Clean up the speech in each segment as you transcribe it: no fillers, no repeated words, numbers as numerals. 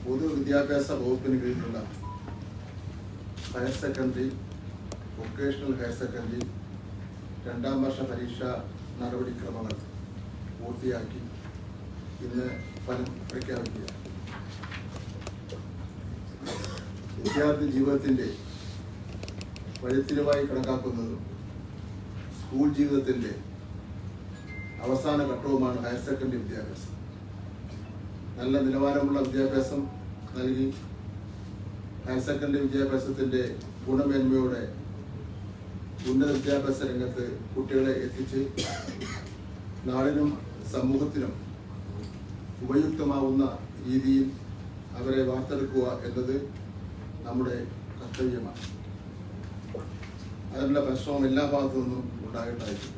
പൊതുവിദ്യാഭ്യാസ വകുപ്പിന് കീഴിലുള്ള higher secondary, vocational higher secondary രണ്ടാം വർഷ പരീക്ഷാ നടപടിക്രമങ്ങൾ പൂർത്തിയാക്കി ഇന്ന് ഫലം പ്രഖ്യാപിക്കുക. വിദ്യാർത്ഥി ജീവിതത്തിൻ്റെ വഴിത്തിരിവായി കണക്കാക്കുന്നതും സ്കൂൾ ജീവിതത്തിൻ്റെ അവസാന ഘട്ടവുമാണ് ഹയർ സെക്കൻഡറി വിദ്യാഭ്യാസം. നല്ല നിലവാരമുള്ള വിദ്യാഭ്യാസം നൽകി ഹയർ സെക്കൻഡറി വിദ്യാഭ്യാസത്തിൻ്റെ ഗുണമേന്മയോടെ ഉന്നത വിദ്യാഭ്യാസ രംഗത്ത് കുട്ടികളെ എത്തിച്ച് നാടിനും സമൂഹത്തിനും ഉപയുക്തമാവുന്ന രീതിയിൽ അവരെ വാർത്തെടുക്കുക എന്നത് നമ്മുടെ കർത്തവ്യമാണ്. അതിനുള്ള പരിശ്രമം എല്ലാ ഭാഗത്തു നിന്നും ഉണ്ടായിട്ടായിരിക്കും.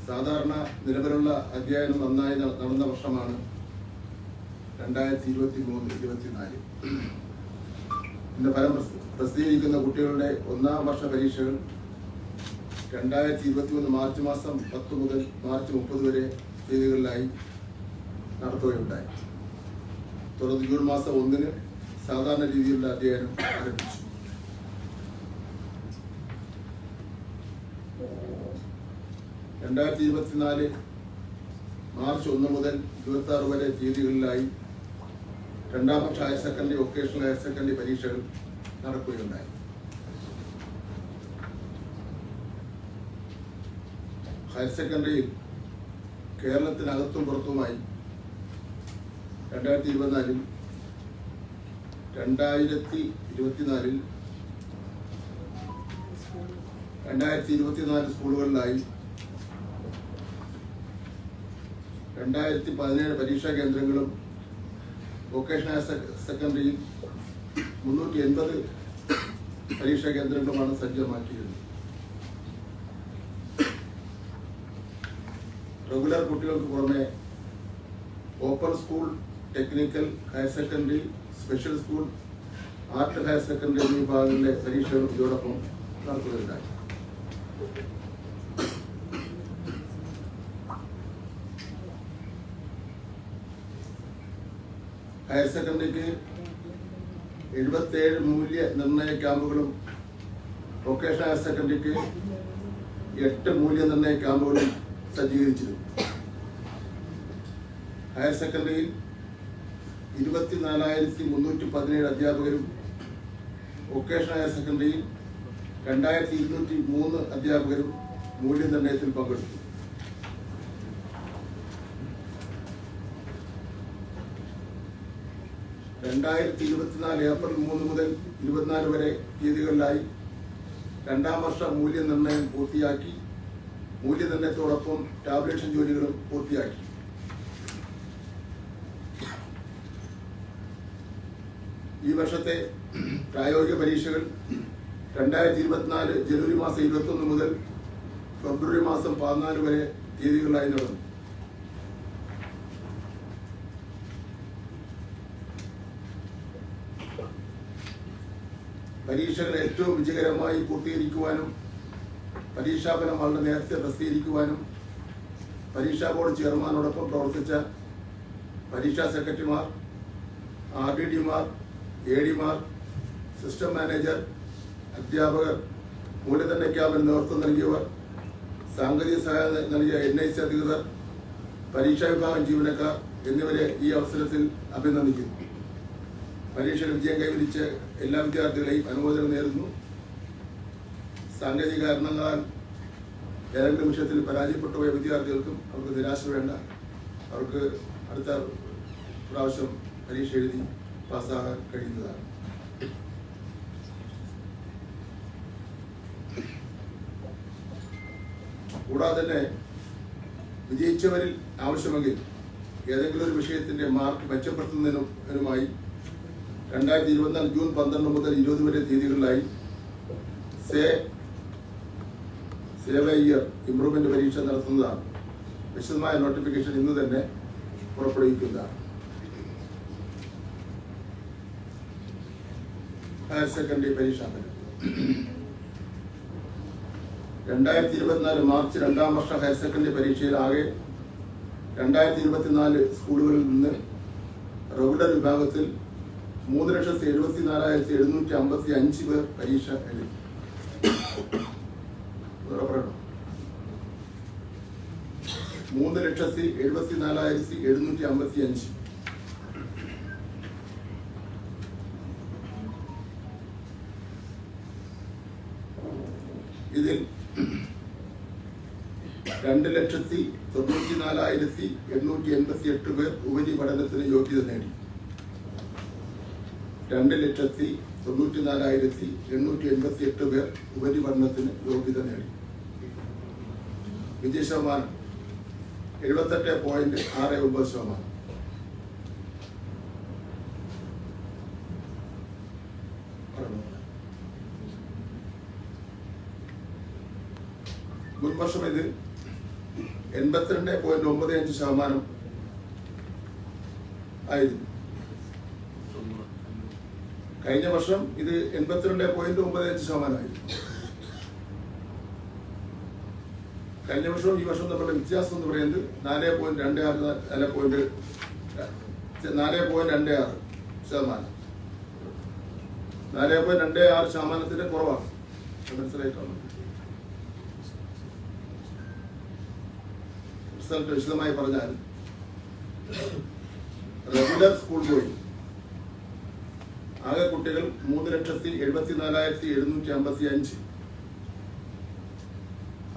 സാധാരണ നിലവിലുള്ള അധ്യയനം നന്നായി നടന്ന വർഷമാണ് 2023-24. ഇന്ന് ഫലം പ്രസിദ്ധീകരിക്കുന്ന കുട്ടികളുടെ ഒന്നാം വർഷ പരീക്ഷകൾ 2023 മാർച്ച് മാസം 10 മുതൽ മാർച്ച് 30 വരെ തീയതികളിലായി നടത്തുകയുണ്ടായി. തുടർന്ന് ജൂൺ മാസം 1 സാധാരണ രീതിയിലുള്ള അധ്യയനം ആരംഭിച്ചു. മാർച്ച് 1 മുതൽ 26 വരെ തീയതികളിലായി രണ്ടാം വർഷ higher secondary, vocational higher secondary പരീക്ഷകൾ നടക്കുകയുണ്ടായി. ഹയർ സെക്കൻഡറിയിൽ കേരളത്തിനകത്തും പുറത്തുമായി 2024-ൽ 2024 സ്കൂളുകളിലായി 2017 പരീക്ഷാ കേന്ദ്രങ്ങളും വൊക്കേഷണൽ ഹയർ സെക്കൻഡറിയിൽ 380 പരീക്ഷാ കേന്ദ്രങ്ങളുമാണ് സജ്ജമാക്കിയിരുന്നത്. റെഗുലർ കുട്ടികൾക്ക് പുറമെ open school, technical higher secondary, special school, art higher secondary എന്നീ വിഭാഗങ്ങളിലെ പരീക്ഷകൾ ഇതോടൊപ്പം നടത്തുകയുണ്ടായി. ഹയർ സെക്കൻഡറിക്ക് 77 മൂല്യ നിർണയ ക്യാമ്പുകളും വൊക്കേഷണൽ ഹയർ സെക്കൻഡറിക്ക് 8 മൂല്യനിർണയ ക്യാമ്പുകളും സജ്ജീകരിച്ചിരുന്നു. ഹയർ സെക്കൻഡറിയിൽ 24,317 അധ്യാപകരും വൊക്കേഷണൽ ഹയർ സെക്കൻഡറിയിൽ 2,203 അധ്യാപകരും മൂല്യനിർണയത്തിൽ പങ്കെടുത്തു. ഏപ്രിൽ 3 മുതൽ 24 വരെ തീയതികളിലായി രണ്ടാം വർഷ മൂല്യനിർണയം പൂർത്തിയാക്കി. മൂല്യനിർണയത്തോടൊപ്പം ടാബ്ലേഷൻ ജോലികളും പൂർത്തിയാക്കി. ഈ വർഷത്തെ പ്രായോഗിക പരീക്ഷകൾ 2024 ജനുവരി മാസം 21 മുതൽ ഫെബ്രുവരി മാസം 14 വരെ തീയതികളിലായി നടന്നു. പരീക്ഷകൾ ഏറ്റവും വിജയകരമായി പൂർത്തീകരിക്കുവാനും പരീക്ഷാഫലം വളരെ നേരത്തെ പ്രസിദ്ധീകരിക്കുവാനും പരീക്ഷാ ബോർഡ് ചെയർമാനോടൊപ്പം പ്രവർത്തിച്ച പരീക്ഷാ സെക്രട്ടറിമാർ, RDDമാർ, ADമാർ, സിസ്റ്റം മാനേജർ, അധ്യാപകർ, മൂല്യനിർണയ ക്യാമ്പിന് നേതൃത്വം നൽകിയവർ, സാങ്കേതിക സഹായം നൽകിയ NIC അധികൃതർ, പരീക്ഷാ വിഭാഗം ജീവനക്കാർ എന്നിവരെ ഈ അവസരത്തിൽ അഭിനന്ദിക്കുന്നു. പരീക്ഷയിൽ വിജയം കൈവരിച്ച എല്ലാ വിദ്യാർത്ഥികളെയും അനുമോദനം നേരുന്നു. സാങ്കേതിക കാരണങ്ങളാൽ ഏതെങ്കിലും വിഷയത്തിൽ പരാജയപ്പെട്ടു പോയ വിദ്യാർത്ഥികൾക്കും അവർക്ക് നിരാശ വേണ്ട. അവർക്ക് അടുത്ത പ്രാവശ്യം പരീക്ഷ എഴുതി പാസ്സാകാൻ കഴിയുന്നതാണ്. കൂടാതെ തന്നെ വിജയിച്ചവരിൽ ആവശ്യമെങ്കിൽ ഏതെങ്കിലും ഒരു വിഷയത്തിന്റെ മാർക്ക് മെച്ചപ്പെടുത്തുന്നതിനുമായി 2024 ജൂൺ 12 മുതൽ 20 വരെ തീയതികളിലായി സേവ് എ ഇയർ ഇംപ്രൂവ്മെന്റ് പരീക്ഷ നടത്തുന്നതാണ്. വിശദമായ നോട്ടിഫിക്കേഷൻ ഇന്ന് തന്നെ പുറപ്പെടുവിക്കുന്നതാണ്. ഹയർ സെക്കൻഡറി പരീക്ഷാഫലം 2024 മാർച്ച് രണ്ടാം വർഷ ഹയർ സെക്കൻഡറി പരീക്ഷയിൽ ആകെ 2024 സ്കൂളുകളിൽ നിന്ന് റെഗുലർ വിഭാഗത്തിൽ 3,74,755 പേർ പരീക്ഷ എഴുതി. 3,74,755. ഇതിൽ 2,94,888 പേർ ഉപരിപഠനത്തിന് യോഗ്യത നേടി. 2,94,888 പേർ ഉപരിപഠനത്തിന് യോഗ്യത നേടി. വിജയ ശതമാനം 78.69%. മുൻവർഷം ഇത് 82.95% ആയിരുന്നു. കഴിഞ്ഞ വർഷം ഇത് 82.95% ആയിരുന്നു. കഴിഞ്ഞ വർഷവും ഈ വർഷവും തമ്മിലുള്ള വ്യത്യാസം എന്ന് പറയുന്നത് 4.26%. 4.26% കുറവാണ്. മനസ്സിലായിട്ടാണ് റിസൾട്ട് വിശദമായി പറഞ്ഞാൽ റെഗുലർ സ്കൂൾ പോയി ആകെ കുട്ടികൾ 3,74,755.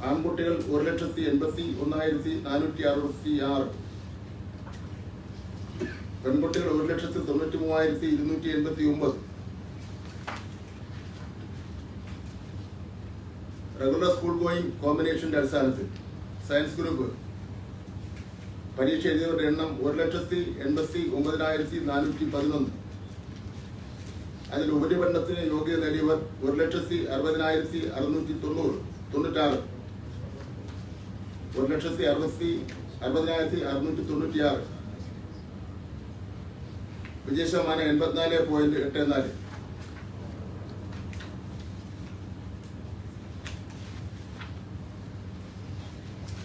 ആൺകുട്ടികൾ 1,81,466. പെൺകുട്ടികൾ 1,93,289. റെഗുലർ സ്കൂൾ ഗോയിങ് കോമ്പിനേഷന്റെ അടിസ്ഥാനത്തിൽ സയൻസ് ഗ്രൂപ്പ് പരീക്ഷ എഴുതിയവരുടെ എണ്ണം 1,89,411. അതിൽ ഉപരിപഠനത്തിന് യോഗ്യത നേടിയവർ 1,60,690. 1,60,696. വിജയ ശതമാനം 84.84.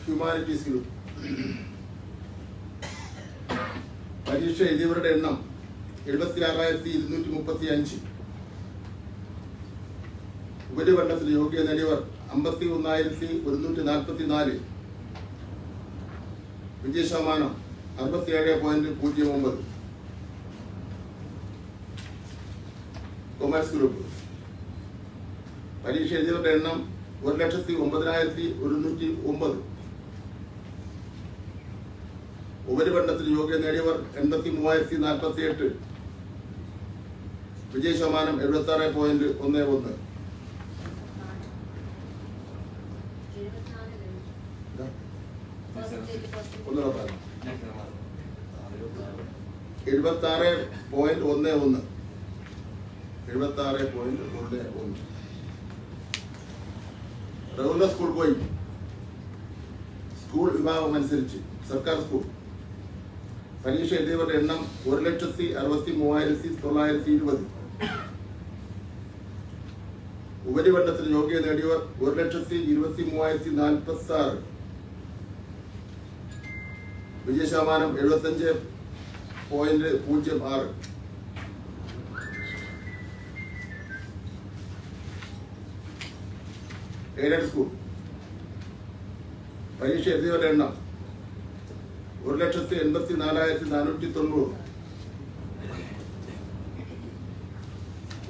ഹ്യൂമാനിറ്റീസ് ഗ്രൂപ്പ് പരീക്ഷ എഴുതിയവരുടെ എണ്ണം 76,235. ഉപരിപഠനത്തിന് യോഗ്യത നേടിയവർ 51,144. വിജയ ശതമാനം 67.09. കൊമേഴ്സ് ഗ്രൂപ്പ് പരീക്ഷ എഴുതിയവരുടെ എണ്ണം 1,09,109. ഉപരിപഠനത്തിന് യോഗ്യത നേടിയവർ 83,048. വിജയ ശതമാനം 76.11. റെഗുലർ സ്കൂൾ പോയി സ്കൂൾ വിഭാഗം അനുസരിച്ച് സർക്കാർ സ്കൂൾ പരീക്ഷ എഴുതിയവരുടെ എണ്ണം 1,63,920. ഉപരിപഠനത്തിന് യോഗ്യത നേടിയവർ 1,23,046. വിജയ ശതമാനം 75.06. എയ്ഡഡ് സ്കൂൾ പരീക്ഷ എഴുതിയവരുടെ എണ്ണം 1,84,490.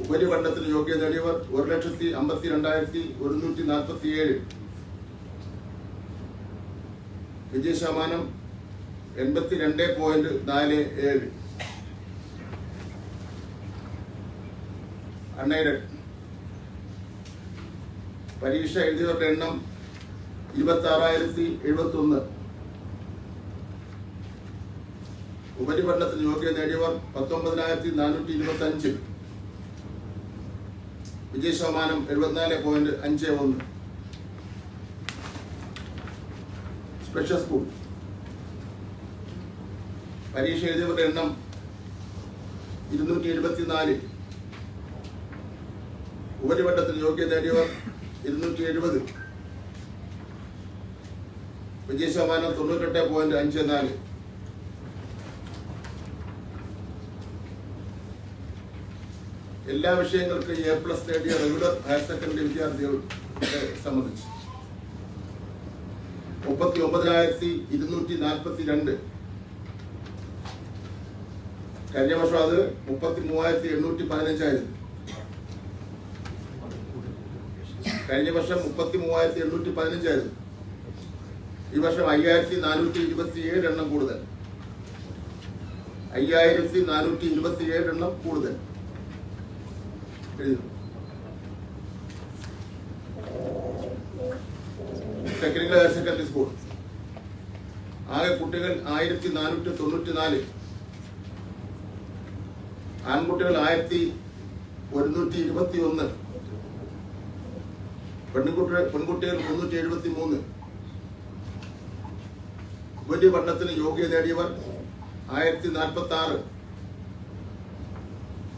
ഉപരിപഠനത്തിന് യോഗ്യത നേടിയവർ 1,52,147. വിജയ ശതമാനം 82.47. അൺഎയ്ഡഡ് പരീക്ഷ എഴുതിയവരുടെ എണ്ണം 26,071. ഉപരിപഠനത്തിന് യോഗ്യത നേടിയവർ 19,425. വിജയ ശതമാനം 74.51. സ്പെഷ്യൽ സ്കൂൾ പരീക്ഷ എഴുതിയവരുടെ എണ്ണം 274. ഉപരിപഠനത്തിന് യോഗ്യത നേടിയവർ 270. വിജയ ശതമാനം 98.54. എല്ലാ വിഷയങ്ങൾക്കും A+ നേടിയ റെഗുലർ ഹയർ സെക്കൻഡറി വിദ്യാർത്ഥികളെ സംബന്ധിച്ച് 39,242. കഴിഞ്ഞ വർഷം അത് 33,815 കഴിഞ്ഞ വർഷം 33,815 ഈ വർഷം 5,427 എണ്ണം കൂടുതൽ. 5,427 എണ്ണം കൂടുതൽ. ടെക്നിക്കൽ ഹയർ സെക്കൻഡറി സ്കൂൾ ആകെ കുട്ടികൾ 1,494. ആൺകുട്ടികൾ 1,121. പെൺകുട്ടികൾ 373. ഉപരിപഠനത്തിന് യോഗ്യത നേടിയവർ 1,046.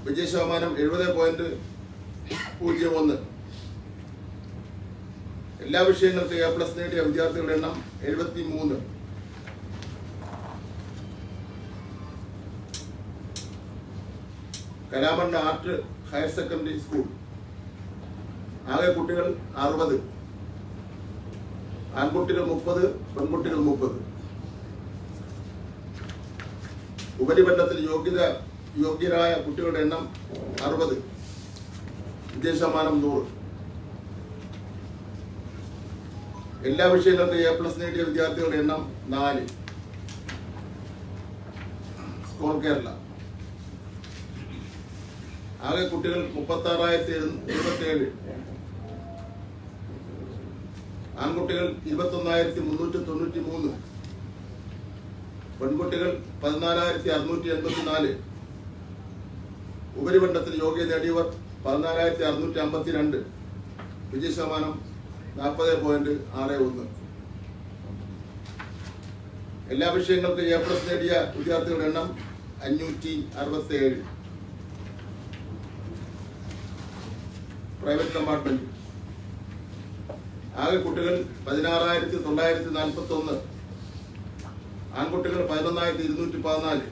വിജയ ശതമാനം 70.01. എല്ലാ വിഷയങ്ങൾക്കും A+ നേടിയ വിദ്യാർത്ഥികളുടെ എണ്ണം 73. Kalamandalam art higher secondary school ആകെ കുട്ടികൾ 60. ആൺകുട്ടികൾ 30, പെൺകുട്ടികൾ 30. ഉപരിപഠനത്തിൽ യോഗ്യരായ കുട്ടികളുടെ എണ്ണം 60. വിജയ ശതമാനം 100. എല്ലാ വിഷയങ്ങൾക്കും A+ നേടിയ വിദ്യാർത്ഥികളുടെ എണ്ണം 4. സ്കോർ കേരള ആകെ കുട്ടികൾ 36,077. ആൺകുട്ടികൾ 21,393. പെൺകുട്ടികൾ 14,684. ഉപരിപഠനത്തിൽ യോഗ്യത നേടിയവർ 14,652. വിജയ ശതമാനം 40.61. എല്ലാ വിഷയങ്ങൾക്കും A+ നേടിയ വിദ്യാർത്ഥികളുടെ എണ്ണം 567. പ്രൈവറ്റ് കമ്പാർട്ട്മെന്റ് ആകെ കുട്ടികൾ 16,941. ആൺകുട്ടികൾ 11,214.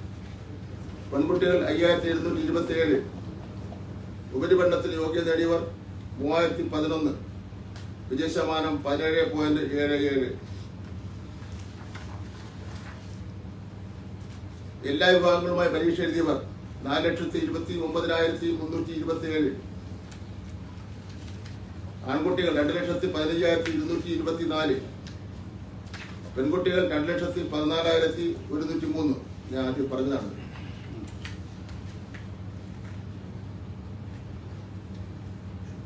പെൺകുട്ടികൾ 5,727. ഉപരിപഠനത്തിന് യോഗ്യത നേടിയവർ 3,011. വിജയ ശതമാനം 17.77. എല്ലാ വിഭാഗങ്ങളുമായി പരീക്ഷ എഴുതിയവർ 4,29,327. ആൺകുട്ടികൾ 2,15,224. പെൺകുട്ടികൾ 2,14,103. ഞാൻ ആദ്യം പറഞ്ഞതാണ്.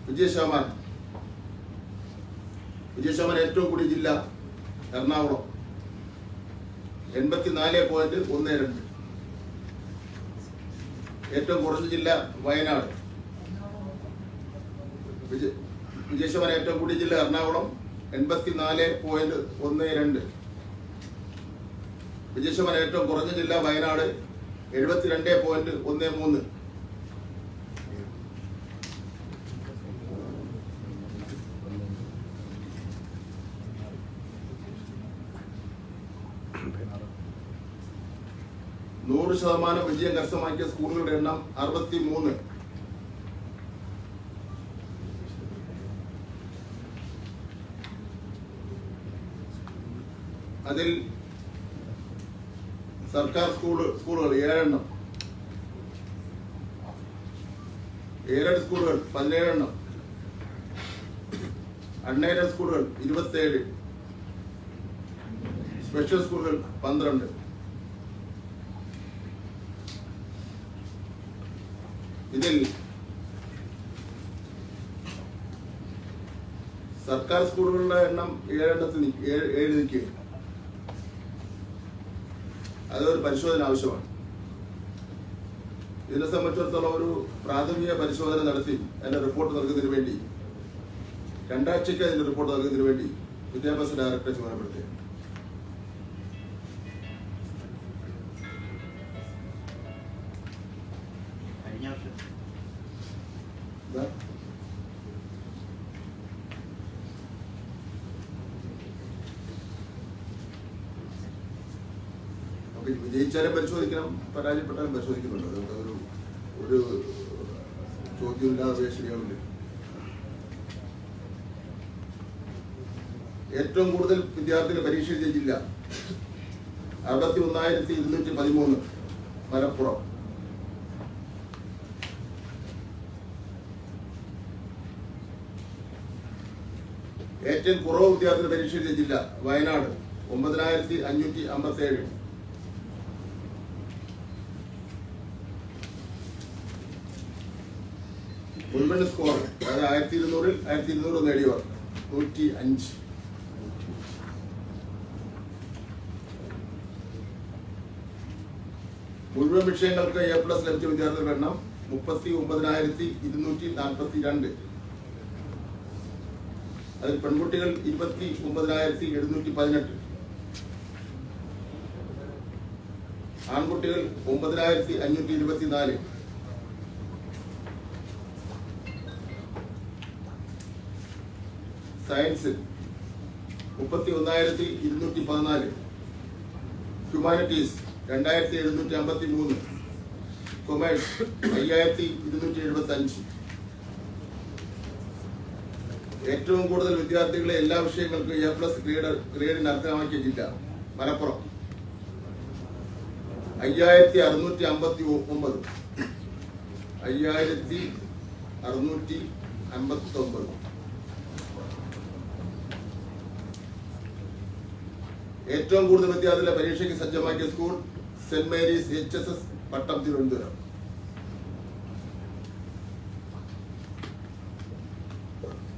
വിജയ ശതമാനം ഏറ്റവും കൂടിയ ജില്ല എറണാകുളം 84.12. ഏറ്റവും കുറഞ്ഞ ജില്ല വയനാട്. വിജയ ശതമാനം ഏറ്റവും കൂടിയ ജില്ല എറണാകുളം 84.12. വിജയ ശതമാനം ഏറ്റവും കുറഞ്ഞ ജില്ല വയനാട് 72.13. നൂറ് ശതമാനം വിജയം കരസ്ഥമാക്കിയ സ്കൂളുകളുടെ എണ്ണം 63. അതിൽ സർക്കാർ സ്കൂളുകൾ 7 എണ്ണം, എയ്ഡഡ് സ്കൂളുകൾ 17 എണ്ണം, അൺഎയ്ഡഡ് സ്കൂളുകൾ 27, സ്പെഷ്യൽ സ്കൂളുകൾ 12. ഇതിൽ സർക്കാർ സ്കൂളുകളുടെ എണ്ണം 7 നിൽക്കുക. അതൊരു പരിശോധന ആവശ്യമാണ്. ഇതിനെ സംബന്ധിച്ചിടത്തോളം ഒരു പ്രാഥമിക പരിശോധന നടത്തി അതിന്റെ റിപ്പോർട്ട് നൽകുന്നതിന് വേണ്ടി 2 ആഴ്ചയ്ക്ക് അതിന്റെ റിപ്പോർട്ട് നൽകുന്നതിന് വേണ്ടി വിദ്യാഭ്യാസ ഡയറക്ടറെ ചുമതലപ്പെടുത്തി. വിജയിച്ചാലും പരിശോധിക്കണം, പരാജയപ്പെട്ടാലും പരിശോധിക്കുന്നുണ്ട്. അതൊക്കെ ഒരു ചോദ്യമില്ലാതെ ശരിയാവില്ല. ഏറ്റവും കൂടുതൽ വിദ്യാർത്ഥികൾ പരീക്ഷ എഴുതിയ ജില്ല 61,213 മലപ്പുറം. ഏറ്റവും കുറവ് വിദ്യാർത്ഥികൾ പരീക്ഷ എഴുതിയ ജില്ല വയനാട് 9,557. മുൻപ് സ്കോർ അതായത് 1200 നേടിയവർ 105. മുഴുവൻ വിഷയങ്ങൾക്ക് A+ ലഭിച്ച വിദ്യാർത്ഥികളുടെ എണ്ണം 39,242. അതിൽ പെൺകുട്ടികൾ 29,718, ആൺകുട്ടികൾ 9,524. Science 31,214, humanities 2,753, commerce 5,275. ഏറ്റവും കൂടുതൽ വിദ്യാർത്ഥികളെ എല്ലാ വിഷയങ്ങൾക്കും A+ ഗ്രേഡിന് അർഹമാക്കിയ ജില്ല മലപ്പുറം 5,659. 5,659. ഏറ്റവും കൂടുതൽ വിദ്യാർത്ഥികളെ പരീക്ഷയ്ക്ക് സജ്ജമാക്കിയ സ്കൂൾ സെന്റ് മേരീസ് HSS പട്ടം തിരുവനന്തപുരം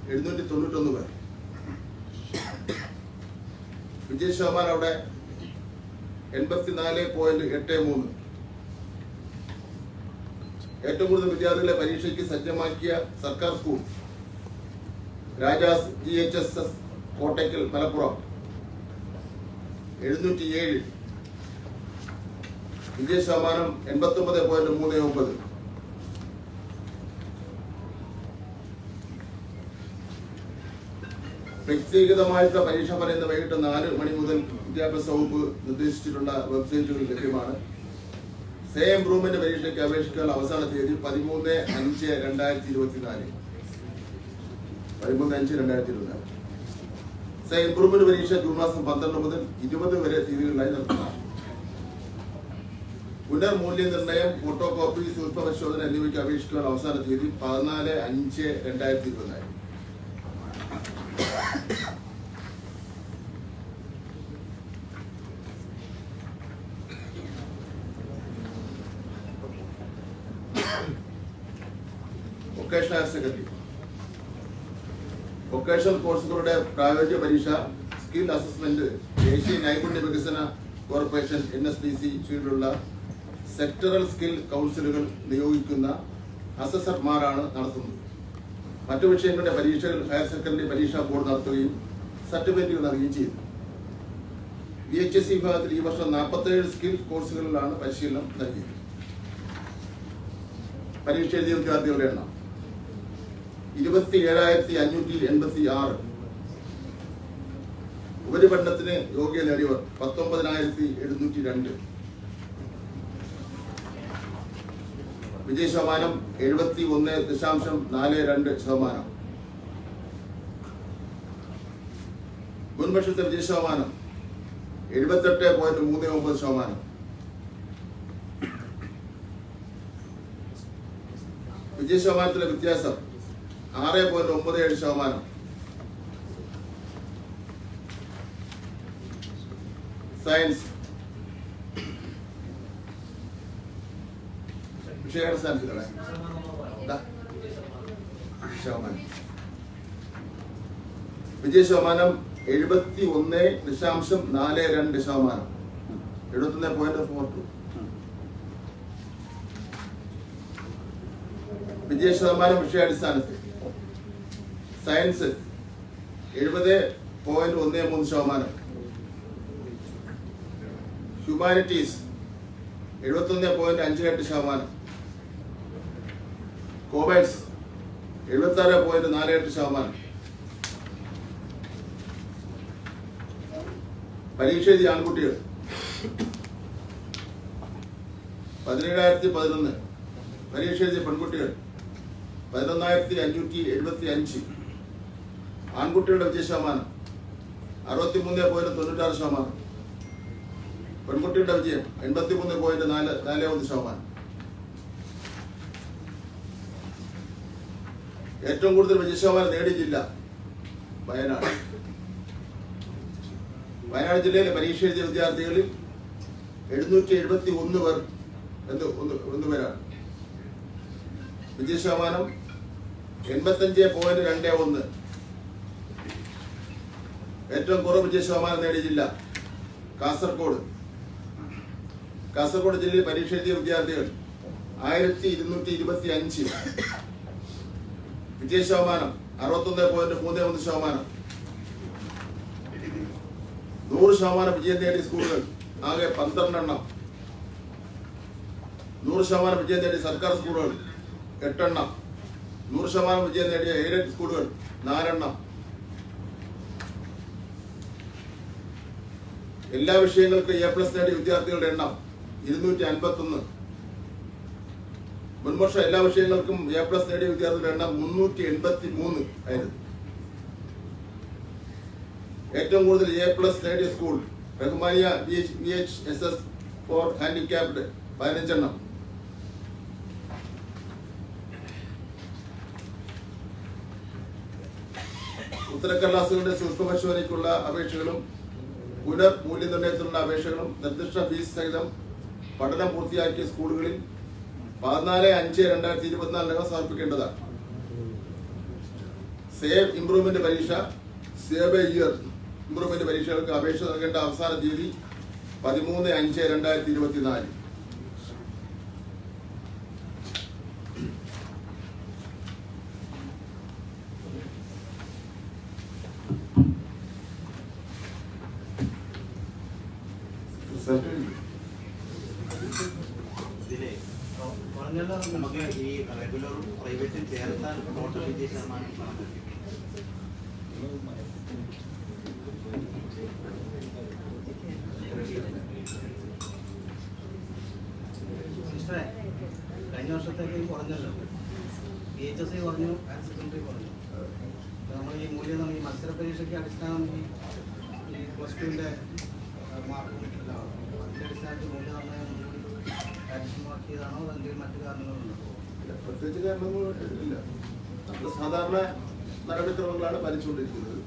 791 പേർ. വിജയ ശതമാനം അവിടെ 84.83. ഏറ്റവും കൂടുതൽ വിദ്യാർത്ഥികളെ പരീക്ഷയ്ക്ക് സജ്ജമാക്കിയ സർക്കാർ സ്കൂൾ രാജാസ് GHSS കോട്ടയ്ക്കൽ മലപ്പുറം 707. വിജയ ശതമാനം 89.39. വ്യക്തിഗതമായിട്ടുള്ള പരീക്ഷ പറയുന്ന വൈകിട്ട് 4 മണി മുതൽ വിദ്യാഭ്യാസ വകുപ്പ് നിർദ്ദേശിച്ചിട്ടുള്ള വെബ്സൈറ്റുകൾ ലഭ്യമാണ്. സേ ഇംപ്രൂവ്മെന്റ് പരീക്ഷയ്ക്ക് അപേക്ഷിക്കാനുള്ള അവസാന തീയതി 13/5/2024. 13/5/2024. സേ ഇംപ്രൂവ്മെന്റ് പരീക്ഷ ജൂൺ മാസം 12 മുതൽ 20 വരെ തീയതികളിലായി നടത്തുന്നതാണ്. പുനർമൂല്യനിർണ്ണയം, ഫോട്ടോ കോപ്പി, സൂക്ഷ്മ പരിശോധന എന്നിവയ്ക്ക് അപേക്ഷിക്കാനുള്ള അവസാന തീയതി 14/5/2024. വൊക്കേഷണൽ ഹയർ സെക്കൻഡറി വൊക്കേഷണൽ കോഴ്സുകളുടെ പ്രായോഗിക പരീക്ഷ സ്കിൽ അസസ്മെന്റ് ദേശീയ നൈപുണ്യ വികസന കോർപ്പറേഷൻ NSDC കീഴിലുള്ള സെക്ടറൽ സ്കിൽ കൗൺസിലുകൾ നിയോഗിക്കുന്ന അസസർമാരാണ് നടത്തുന്നത്. മറ്റു വിഷയങ്ങളുടെ പരീക്ഷകൾ ഹയർ സെക്കൻഡറി പരീക്ഷാ ബോർഡ് നടത്തുകയും സർട്ടിഫിക്കറ്റുകൾ നൽകുകയും ചെയ്തു. VHSC വിഭാഗത്തിൽ ഈ വർഷം 47 സ്കിൽ കോഴ്സുകളിലാണ് പരിശീലനം നൽകിയത്. പരീക്ഷ എഴുതിയ വിദ്യാർത്ഥികളുടെ എണ്ണം 27,586. ഉപരിപഠനത്തിന് യോഗ്യത നേടിയവർ 19,702. വിജയ ശതമാനം 71.42%. മുൻവർഷത്തെ വിജയ ശതമാനം 78.39%. വിജയ ശതമാനത്തിലെ വ്യത്യാസം 6.97%. സയൻസ് വിഷയാടിസ്ഥാനത്തിലാണ് വിജയ ശതമാനം 71.42%. 71.42. വിജയ ശതമാനം വിഷയാടിസ്ഥാനത്തിൽ സയൻസ് 70.13%. ഹ്യൂമാനിറ്റീസ് 71.58%. കോമേഴ്സ് 76.48%. പരീക്ഷ എഴുതിയ ആൺകുട്ടികൾ 17,011 പരീക്ഷ എഴുതിയ പെൺകുട്ടികൾ 11,575. ആൺകുട്ടികളുടെ വിജയശതമാനം 63.96%. പെൺകുട്ടികളുടെ വിജയം 83.41%. ഏറ്റവും കൂടുതൽ വിജയശതമാനം നേടിയ ജില്ല വയനാട്. വയനാട് ജില്ലയിലെ പരീക്ഷ എഴുതിയ വിദ്യാർത്ഥികളിൽ 771 പേർ പേരാണ്. വിജയശതമാനം 85.21. ഏറ്റവും കുറവ് വിജയശതമാനം നേടിയ ജില്ല കാസർഗോഡ്. കാസർഗോഡ് ജില്ലയിൽ പരീക്ഷ എഴുതിയ വിദ്യാർത്ഥികൾ 1225. വിജയശതമാനം 61.31%. 100% വിജയം നേടിയ സ്കൂളുകൾ ആകെ 12 എണ്ണം. 100% വിജയം നേടിയ സർക്കാർ സ്കൂളുകൾ 8 എണ്ണം. 100% വിജയം നേടിയ എയ്ഡഡ് സ്കൂളുകൾ 4 എണ്ണം. എല്ലാ വിഷയങ്ങൾക്കും A+ നേടിയ വിദ്യാർത്ഥികളുടെ എണ്ണം 251. മുൻവർഷം എല്ലാ വിഷയങ്ങൾക്കും A+ നേടിയ വിദ്യാർത്ഥികളുടെ എണ്ണം 383 ആയിരുന്നു. ഏറ്റവും കൂടുതൽ A+ നേടിയ school Rahmania VHSS for handicapped 15 എണ്ണം. ഉത്തരക്കടലാസുകളുടെ സൂക്ഷ്മ പരിശോധനയ്ക്കുള്ള അപേക്ഷകളും പുനർ മൂല്യനിർണ്ണയത്തിനുള്ള അപേക്ഷകളും നിർദ്ദിഷ്ട ഫീസ് സഹിതം പഠനം പൂർത്തിയാക്കിയ സ്കൂളുകളിൽ 14/5/2024 സമർപ്പിക്കേണ്ടതാണ്. സേവ് ഇംപ്രൂവ്മെന്റ് പരീക്ഷ, സേവ് എ ഇയർ ഇംപ്രൂവ്മെന്റ് പരീക്ഷകൾക്ക് അപേക്ഷ നൽകേണ്ട അവസാന തീയതി 13/5/2024. നമുക്ക് ഈ റെഗുലറും പ്രൈവറ്റും ചേർത്താൽ ടോട്ടൽ വിജയ ശതമാനം കഴിഞ്ഞ വർഷത്തേക്ക് കുറഞ്ഞല്ലോ. VHSE കുറഞ്ഞു, ഹയർ സെക്കൻഡറി കുറഞ്ഞു. നമ്മൾ ഈ മൂല്യം ഈ മത്സര പരീക്ഷയ്ക്ക് അടിസ്ഥാനം ഈ +2ന്റെ മാർക്കും അതിൻ്റെ അടിസ്ഥാനത്തിൽ മൂല്യനിർണ്ണയം കാര്യക്ഷമമാക്കിയതാണോ അല്ലെങ്കിൽ മറ്റു കാരണങ്ങളുണ്ടോ? പ്രത്യേകിച്ച് കാരണങ്ങളില്ല. നമ്മൾ സാധാരണ നടപടിക്രമങ്ങളാണ് പാലിച്ചുകൊണ്ടിരിക്കുന്നത്.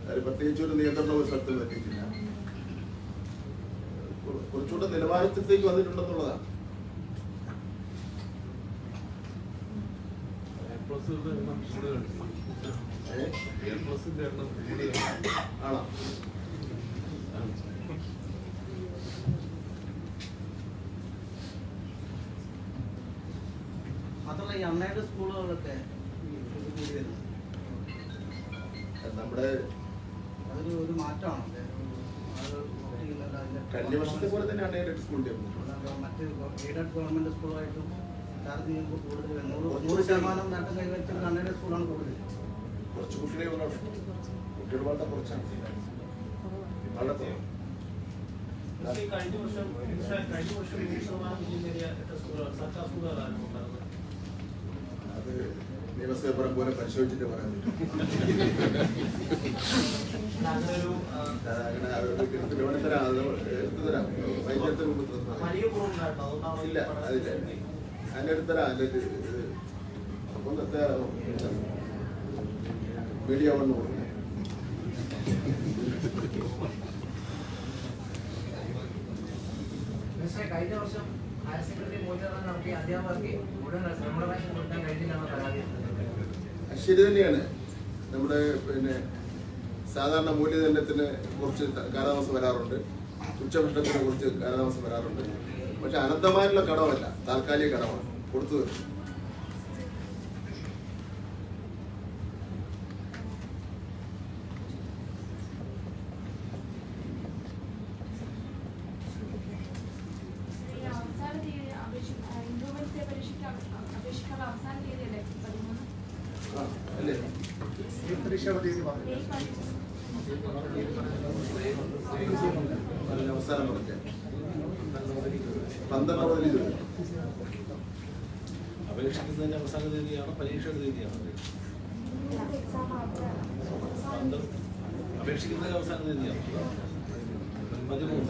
അതിൽ പ്രത്യേകിച്ച് ഒരു നിയന്ത്രണം ഒരു സ്ഥലത്ത് പറ്റിയിട്ടില്ല. കുറച്ചുകൂടെ നിലവാരത്തിലേക്ക് വന്നിട്ടുണ്ടെന്നുള്ളതാണ്. ആണോ? മാത്രമല്ല ഈ അമ്മയുടെ സ്കൂളുകളൊക്കെ നമ്മുടെ അതൊരു മാറ്റമാണ്. കഴിഞ്ഞ വർഷത്തെ പോലെ തന്നെയാണ് എയ്ഡഡ് സ്കൂളിന്റെ മറ്റ് എയ്ഡഡ് ഗവൺമെന്റ് സ്കൂളുമായിട്ടും താരതമ്യം ചെയ്യുമ്പോൾ കൂടുതൽ 100% നേട്ടം കൈവരിച്ച അമ്മയുടെ സ്കൂളാണ് കൂടുതൽ. കുറച്ച് കുട്ടികളെ കുട്ടികൾ വളരെ കുറച്ചാണ്. കഴിഞ്ഞ വർഷം അത് നിയമസഭ പോലെ പരിശോധിച്ചിട്ട് പറയാൻ പറ്റും. ഇല്ല, അതില്ല. അതിൻ്റെ അടുത്തരാ മീഡിയ വന്നു കൊടുക്കുന്നത്. കഴിഞ്ഞ വർഷം ഹയർ സെക്കൻഡറി മൂല്യനിർണ്ണയം നടത്തിയ അധ്യാപകർക്ക് മുഴുവൻ റെമുനറേഷൻ കൊടുക്കാൻ കഴിഞ്ഞില്ലെന്ന പരാതി. ശരി തന്നെയാണ്. നമ്മുടെ സാധാരണ മൂല്യദണ്ഡത്തിന് കുറച്ച് കാലതാമസം വരാറുണ്ട്, ഉച്ചഭക്ഷണത്തിന് കുറച്ച് കാലതാമസം വരാറുണ്ട്. പക്ഷെ അനന്തമായിട്ടുള്ള കടമല്ല, താൽക്കാലിക കടമാണ് കൊടുത്തു വരും. അവസാനം പറഞ്ഞ 12 മുതൽ ഇത് അപേക്ഷിക്കുന്നതിന്റെ അവസാന തീയതിയാണോ പരീക്ഷയുടെ തീയതിയാണോ? അപേക്ഷിക്കുന്നതിന്റെ അവസാന തീയതിയാണോ? 13.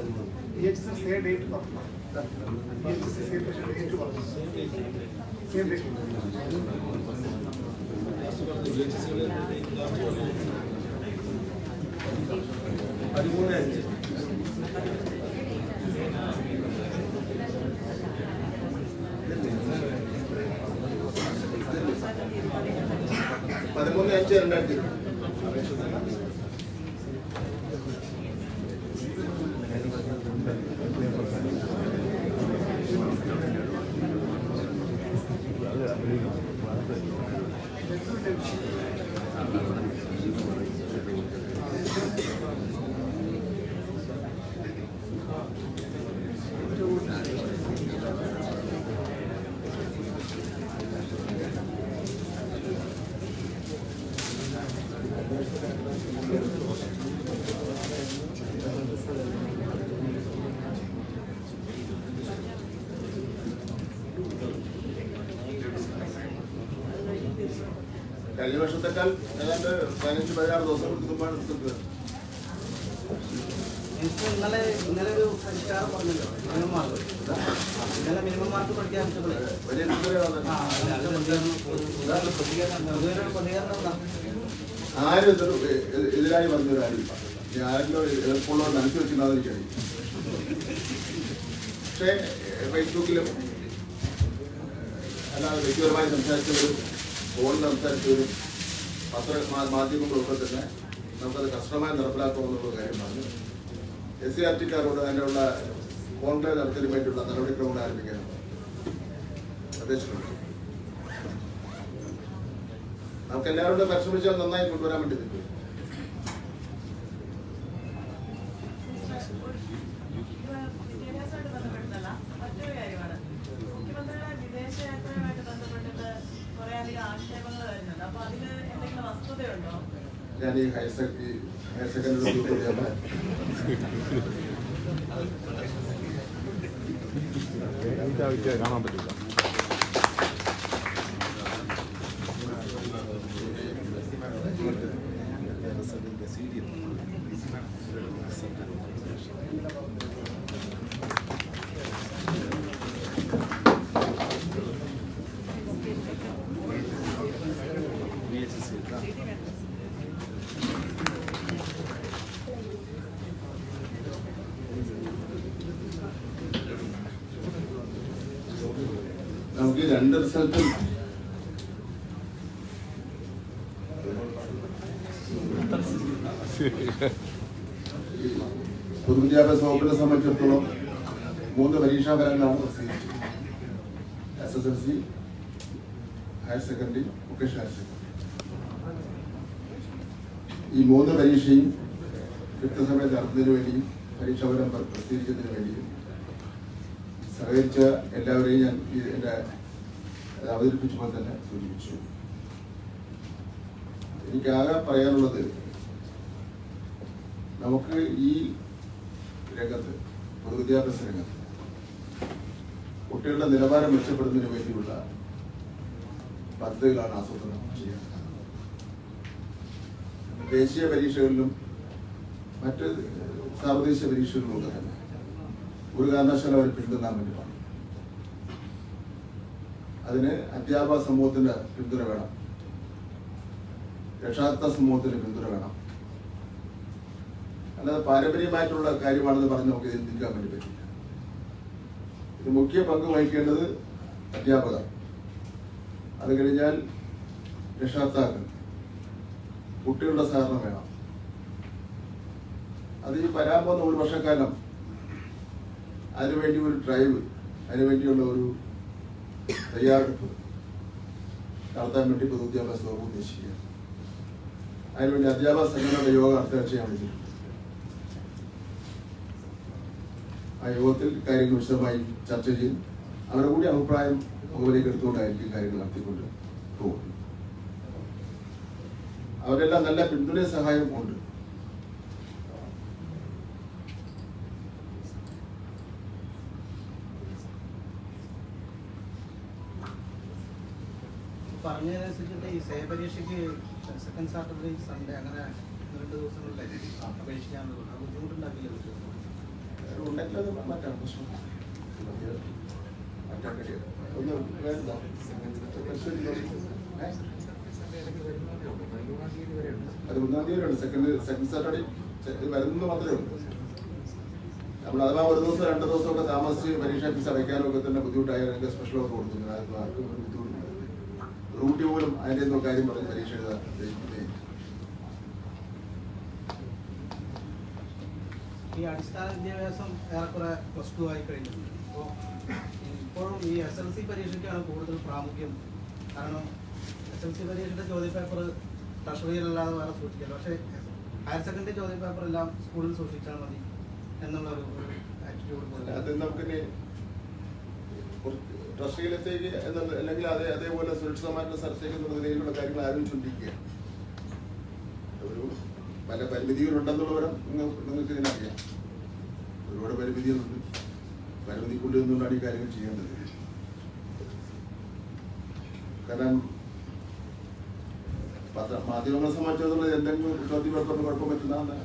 കഴിഞ്ഞ വർഷത്തെക്കാൾ ഏതാണ്ട് 15-16 ദിവസം മുമ്പാണ് എടുത്തത്. എനിക്ക് ഇന്നലെ ഒരു പരിഷ്കാരം പറഞ്ഞല്ലോ, മിനിമം മാർക്ക്. ഇന്നലെ മിനിമം മാർക്ക് പ്രഖ്യാപിച്ചപ്പോഴേ വലിയ പ്രതികരണം ആരും എതിരായി പറഞ്ഞവരാരും ആരെങ്കിലും എളുപ്പമുള്ളവർ മനസ്സിൽ വെച്ചിട്ടുണ്ടാകുന്ന എനിക്കറിയാം. പക്ഷേ ഫേസ്ബുക്കിലും അല്ലാതെ വ്യക്തിപരമായി സംസാരിച്ചവരും ഫോണിൽ സംസാരിച്ചവരും മാധ്യമങ്ങളൊക്കെ തന്നെ നമുക്കത് കർശനമായി നടപ്പിലാക്കുമെന്നുള്ള കാര്യം പറഞ്ഞു. SCRT-ക്കാരോട് അതിനുള്ള കോൺക്ലേവ് നടത്തുന്നതിന് വേണ്ടിയുള്ള നടപടിക്രമങ്ങൾ ആരംഭിക്കാനും നിർദ്ദേശിച്ചിട്ടുണ്ട്. നമുക്ക് എല്ലാവരോടും പരിശ്രമിച്ചാൽ നന്നായി കൊണ്ടുവരാൻ വേണ്ടി പറ്റും. വിദ്യാഭ്യാസമായിട്ട് ബന്ധപ്പെട്ടതല്ല, മറ്റൊരു കാര്യമാണ്. മുഖ്യമന്ത്രിയുടെ വിദേശയാത്രയുമായിട്ട് ബന്ധപ്പെട്ടിട്ട് കുറേയധികം ആക്ഷേപങ്ങൾ വരുന്നുണ്ട്. അപ്പൊ അതിന് എന്തെങ്കിലും വസ്തുതയുണ്ടോ? ഞാൻ ഈ ഹയർ സെക്കൻഡറി കാണാൻ പറ്റില്ല. നമുക്ക് 2 റിസൾട്ടും പൊതുവിദ്യാഭ്യാസ വകുപ്പിനെ സംബന്ധിച്ചിടത്തോളം 3 പരീക്ഷാ ഫലങ്ങളാണ് പ്രസിദ്ധീകരിച്ചത്. SSLC, higher secondary, vocational higher secondary. ഈ 3 പരീക്ഷയും കൃത്യസമയത്ത് നടത്തുന്നതിന് വേണ്ടിയും പരീക്ഷാഫലം പ്രസിദ്ധീകരിക്കുന്നതിന് വേണ്ടിയും സഹകരിച്ച എല്ലാവരെയും ഞാൻ എൻ്റെ അവതരിപ്പിച്ചപ്പോൾ തന്നെ സൂചിപ്പിച്ചു. എനിക്കാകെ പറയാനുള്ളത്, നമുക്ക് ഈ രംഗത്ത്, പൊതുവിദ്യാഭ്യാസ രംഗത്ത് കുട്ടികളുടെ നിലവാരം മെച്ചപ്പെടുന്നതിന് വേണ്ടിയുള്ള പദ്ധതികളാണ് ആസൂത്രണം ചെയ്യുന്നത്. ദേശീയ പരീക്ഷകളിലും മറ്റ് സാർവദേശീയ പരീക്ഷകളിലും തന്നെ ഒരു കാരണവശാലും അവർ പിന്തുണാൻ വേണ്ടി പാടില്ല. അതിന് അധ്യാപക സമൂഹത്തിന്റെ പിന്തുണ വേണം, രക്ഷാകർത്ത സമൂഹത്തിന്റെ പിന്തുണ വേണം. അല്ലാതെ പാരമ്പര്യമായിട്ടുള്ള കാര്യമാണെന്ന് പറഞ്ഞ് നമുക്ക് ചിന്തിക്കാൻ വേണ്ടി പറ്റില്ല. ഇത് മുഖ്യ പങ്ക് വഹിക്കേണ്ടത് അധ്യാപകർ, അത് കഴിഞ്ഞാൽ രക്ഷാകർത്താക്കൾ, കുട്ടികളുടെ സഹകരണം വേണം. അത് ഈ വരാൻ പോകുന്ന 1 വർഷക്കാലം അതിനുവേണ്ടി ഒരു ഡ്രൈവ്, അതിനുവേണ്ടിയുള്ള ഒരു തയ്യാറെടുപ്പ് നടത്താൻ വേണ്ടി പൊതുവിദ്യാഭ്യാസ വകുപ്പ് ഉദ്ദേശിക്കുക. അതിനുവേണ്ടി അധ്യാപക സംഘടനയുടെ യോഗം അടുത്ത ആഴ്ചയാണ് വിളിച്ചിട്ടുണ്ട്. ആ യോഗത്തിൽ കാര്യങ്ങൾ വിശദമായി ചർച്ച ചെയ്യും. അവരുടെ കൂടി അഭിപ്രായം മുകളിലേക്ക് എടുത്തുകൊണ്ടായിരിക്കും കാര്യങ്ങൾ നടത്തിക്കൊണ്ട് പോകുന്നത്. അവരെല്ലാം നല്ല പിന്തുണ സഹായം ഉണ്ട്. പറഞ്ഞതിനനുസരിച്ചിട്ട് ഈ സേ പരീക്ഷയ്ക്ക് സെക്കൻഡ് സാറ്റർഡേ സൺഡേ അങ്ങനെ 2 ദിവസങ്ങളിലായിരിക്കും അപേക്ഷിക്കാനുള്ളത്. അത് ബുദ്ധിമുട്ടുണ്ടാക്കില്ല കുട്ടികൾക്ക്. ഉണ്ടെങ്കിൽ അത് മാറ്റാം, പ്രശ്നം മാറ്റാൻ കഴിയും. ഒന്ന് വേണ്ട അത് 1-ാം തീയതി വരെയുണ്ട്. സെക്കൻഡ് സാറ്റർഡേ വരുന്നത് മാത്രമേ ഉള്ളൂ. നമ്മൾ അഥവാ 1 ദിവസം 2 ദിവസമൊക്കെ താമസിച്ച് പരീക്ഷ ഫീസ് അടയ്ക്കാനും ഒക്കെ തന്നെ ബുദ്ധിമുട്ടായ സ്പെഷ്യൽ ഓഫർ കൊടുക്കുന്നു. ആർക്കും ഒരു ബുദ്ധിമുട്ടില്ല. ഒരു കുട്ടി പോലും അതിൻ്റെ ഒന്നും കാര്യം പറഞ്ഞ് പരീക്ഷ എഴുതാൻ ഈ അടിസ്ഥാന വിദ്യാഭ്യാസം ഏറെക്കുറെ +2 ആയി കഴിഞ്ഞിട്ടുണ്ട്. അപ്പോൾ ഇപ്പോഴും ഈ SLC പരീക്ഷയ്ക്കാണ് കൂടുതൽ പ്രാമുഖ്യം. കാരണം SLC പരീക്ഷയുടെ ചോദ്യപേപ്പർ ട്രഷറിയിലല്ലാതെ വേറെ സൂക്ഷിക്കില്ല. പക്ഷേ ഹയർ സെക്കൻഡറി ചോദ്യപേപ്പർ എല്ലാം സ്കൂളിൽ സൂക്ഷിച്ചാൽ മതി എന്നുള്ളൊരു ആറ്റിറ്റ്യൂഡ്. അത് നമുക്കിനി ട്രസ്റ്റിയിലത്തേക്ക് എന്നുള്ള അല്ലെങ്കിൽ അതേപോലെ സുരക്ഷിതമായിട്ടുള്ള സ്ഥലത്തേക്ക് എന്നുള്ള നിലയിലുള്ള കാര്യങ്ങൾ ആലോചിച്ചുകൊണ്ടിരിക്കുക. ഒരു പല പരിമിതികളുണ്ടെന്നുള്ള വിവരം നിങ്ങൾക്ക് ഇതിനെ അറിയാം. ഒരുപാട് പരിമിതികളുണ്ട്. പരിമിതിക്കുള്ളിൽ നിന്നുകൊണ്ടാണ് ഈ കാര്യങ്ങൾ ചെയ്യേണ്ടത്. കാരണം മാധ്യമങ്ങളെ സംബന്ധിച്ചിടത്തോളം എന്തെങ്കിലും ചോദ്യപേപ്പറിന് കുഴപ്പം പറ്റുന്നതെന്ന്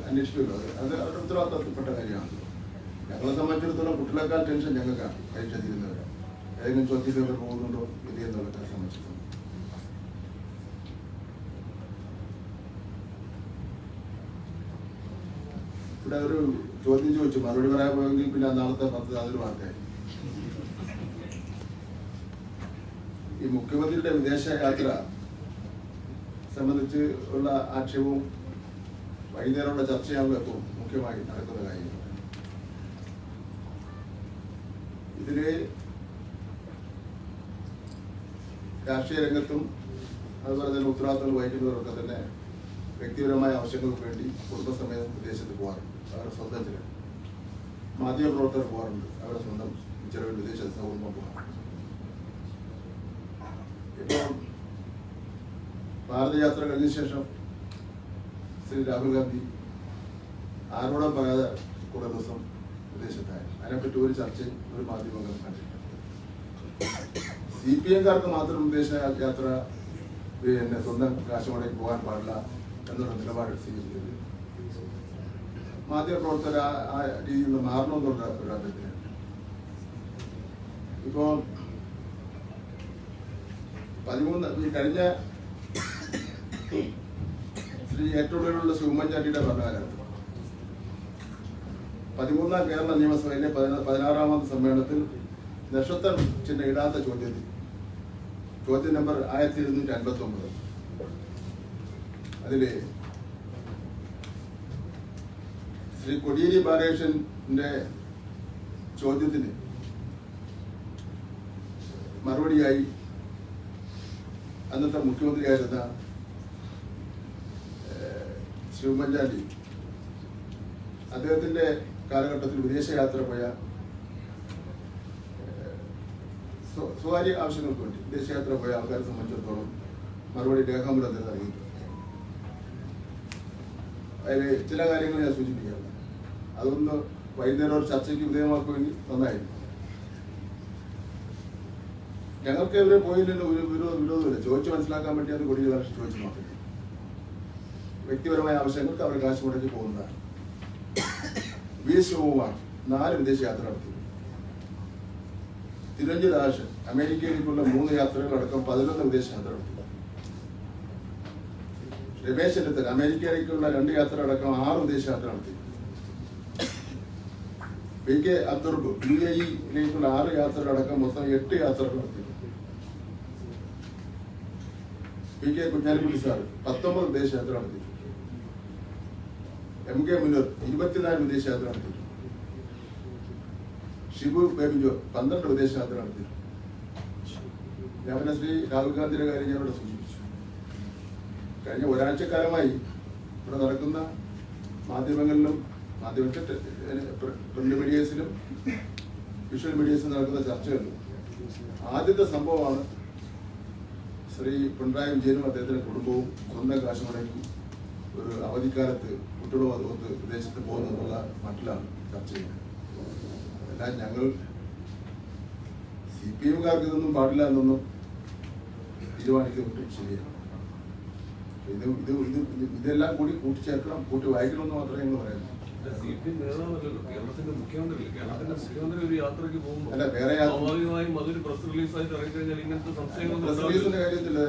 അന്വേഷിക്കുമല്ലോ. അത് അവരുടെ ഉത്തരവാദിത്തപ്പെട്ട കാര്യമാണ്. ഞങ്ങളെ സംബന്ധിച്ചിടത്തോളം കുട്ടികളെക്കാൾ ടെൻഷൻ ഞങ്ങൾക്കാണ് പരീക്ഷ തീരുന്നവരെ. ഏതെങ്കിലും ചോദ്യപേപ്പർ പോകുന്നുണ്ടോ ഇല്ല എന്നുള്ളതൊക്കെ സംബന്ധിച്ചിടത്തോളം ഇവിടെ ഒരു ചോദ്യം ചോദിച്ചു, മറുപടി പറയാൻ പോയെങ്കിൽ പിന്നെ നാളത്തെ 10 അതൊരു വാർത്തയായി. ഈ മുഖ്യമന്ത്രിയുടെ വിദേശ യാത്ര സംബന്ധിച്ച് ഉള്ള ആക്ഷേപവും വൈകുന്നേരമുള്ള ചർച്ചയാണല്ലോ ഇപ്പോൾ മുഖ്യമായി നടക്കുന്ന കാര്യങ്ങൾ. ഇതില് രാഷ്ട്രീയ രംഗത്തും അതുപോലെ തന്നെ ഉത്തരവാദിത്തങ്ങൾ വഹിക്കുന്നവരൊക്കെ തന്നെ വ്യക്തിപരമായ ആവശ്യങ്ങൾക്ക് വേണ്ടി കുടുംബസമേതം വിദേശത്ത് പോകാറുണ്ട്. അവരുടെ സ്വന്തം ചിലവ്. മാധ്യമപ്രവർത്തകർ പോകാറുണ്ട്. അവരുടെ സ്വന്തം ചിലവിൽ വിദേശത്ത് സൗകര്യം പോകാറുണ്ട്. ഇപ്പോൾ ഭാരതയാത്ര കഴിഞ്ഞ ശേഷം ശ്രീ രാഹുൽ ഗാന്ധി ആരോടും പറയാതെ കുറേ ദിവസം വിദേശത്തായി. അതിനെപ്പറ്റി ഒരു ചർച്ചയും ഒരു മാധ്യമങ്ങളും കണ്ടിട്ടില്ല. CPM-കാർക്ക് മാത്രം വിദേശ യാത്ര പിന്നെ സ്വന്തം കാശ് മുടക്കി പോകാൻ പാടില്ല എന്നുള്ള നിലപാട് സ്വീകരിച്ചത് മാധ്യമപ്രവർത്തകർ ആ രീതിയിൽ നിന്ന് മാറണമെന്നുള്ള ഒരു അഭ്യർത്ഥന. ഇപ്പോ 13 ഈ കഴിഞ്ഞ ശ്രീ ഏറ്റവും ശി ഉമ്മൻചാണ്ടിയുടെ ഭരണകാലത്ത് 13ാം കേരള നിയമസഭയിലെ 16ാമത് സമ്മേളനത്തിൽ നക്ഷത്രം ചിഹ്നം ഇടാത്ത ചോദ്യം നമ്പർ 1759 അതില് ശ്രീ കോടിയേരി ബാലകൃഷ്ണന്റെ ചോദ്യത്തിന് മറുപടിയായി അന്നത്തെ മുഖ്യമന്ത്രിയായിരുന്ന ശ്രീ ഉമ്മൻചാണ്ടി അദ്ദേഹത്തിന്റെ കാലഘട്ടത്തിൽ വിദേശയാത്ര പോയ സ്വകാര്യ ആവശ്യങ്ങൾക്ക് വേണ്ടി വിദേശയാത്ര പോയ ആൾക്കാരെ സംബന്ധിച്ചിടത്തോളം മറുപടി രേഖാമൂലം തന്നെ നൽകിയിട്ടുണ്ട്. അതിൽ ചില കാര്യങ്ങൾ ഞാൻ സൂചിപ്പിക്കുകയാണ്. അതൊന്ന് വൈകുന്നേരം ഒരു ചർച്ചയ്ക്ക് വിധേയമാക്കുമെങ്കിൽ നന്നായിരുന്നു. ഞങ്ങൾക്ക് ഇവരെ പോയില്ലെന്ന് ഒരു വിരോധമില്ല. ചോദിച്ചു മനസ്സിലാക്കാൻ വേണ്ടി അത് കൊടിയ കാലം ചോദിച്ചു മാത്രമേ. വ്യക്തിപരമായ ആവശ്യങ്ങൾക്ക് അവർ കാശ് മുടക്കി പോകുന്നതാണ്. ശിവകുമാർ 4 വിദേശ യാത്ര നടത്തി. തിരുവഞ്ചൂർ ദാശൻ അമേരിക്കയിലേക്കുള്ള 3 യാത്രകൾ അടക്കം 11 വിദേശ യാത്ര നടത്തി. രമേശ് ചെന്നിത്തല അമേരിക്കയിലേക്കുള്ള 2 യാത്ര അടക്കം 6 വിദേശ യാത്ര നടത്തി. PK അബ്ദുർബ് UAE-യിലേക്കുള്ള 6 യാത്രകൾ അടക്കം മൊത്തം 8 യാത്രകൾ നടത്തി. PK കുഞ്ഞാലിക്കുട്ടി സാർ 19 വിദേശ യാത്ര നടത്തി. MK മുനീർ 24 വിദേശ യാത്ര നടത്തി. ഷിബു ബേബി ജോൺ 12 വിദേശ യാത്ര നടത്തി. ഞാൻ ശ്രീ രാഹുൽ ഗാന്ധിയുടെ കാര്യം ഞാൻ ഇവിടെ സൂചിപ്പിച്ചു. കഴിഞ്ഞ ഒരാഴ്ചക്കാലമായി ഇവിടെ നടക്കുന്ന മാധ്യമങ്ങളിലും പ്രിന്റ് മീഡിയസിലും വിഷ്വൽ മീഡിയസിലും നടക്കുന്ന ചർച്ചകളിലും ആദ്യത്തെ സംഭവമാണ് ശ്രീ പിണറായി വിജയനും അദ്ദേഹത്തിന്റെ കുടുംബവും സ്വന്തം കാശ് മുടക്കി ഒരു അവധിക്കാലത്ത് കുട്ടികളും അതുകൊണ്ട് വിദേശത്ത് പോകുന്നതെന്നുള്ള മട്ടിലാണ് ചർച്ച ചെയ്യുന്നത്. എല്ലാം ഞങ്ങൾ CPM-കാർക്ക് ഇതൊന്നും പാടില്ല എന്നൊന്നും തീരുമാനിക്കുന്നത് ശരിയാണ്. ഇതെല്ലാം കൂടി കൂട്ടിച്ചേർക്കണം, കൂട്ടി വായിക്കണമെന്ന് മാത്രമേ ഞങ്ങൾ പറയുന്നു. CPM നേതാവല്ലല്ലോ, കേരളത്തിന്റെ മുഖ്യമന്ത്രി. കേരളത്തിന്റെ മുഖ്യമന്ത്രി ഒരു യാത്രയ്ക്ക് പോകുമ്പോൾ അല്ല, വേറെ സ്വാഭാവികമായും അതൊരു പ്രസ് റിലീസായിട്ട് ഇറങ്ങിക്കഴിഞ്ഞാൽ ഇങ്ങനത്തെ സംശയങ്ങളൊന്നും പ്രസിഡീസിന്റെ കാര്യത്തില്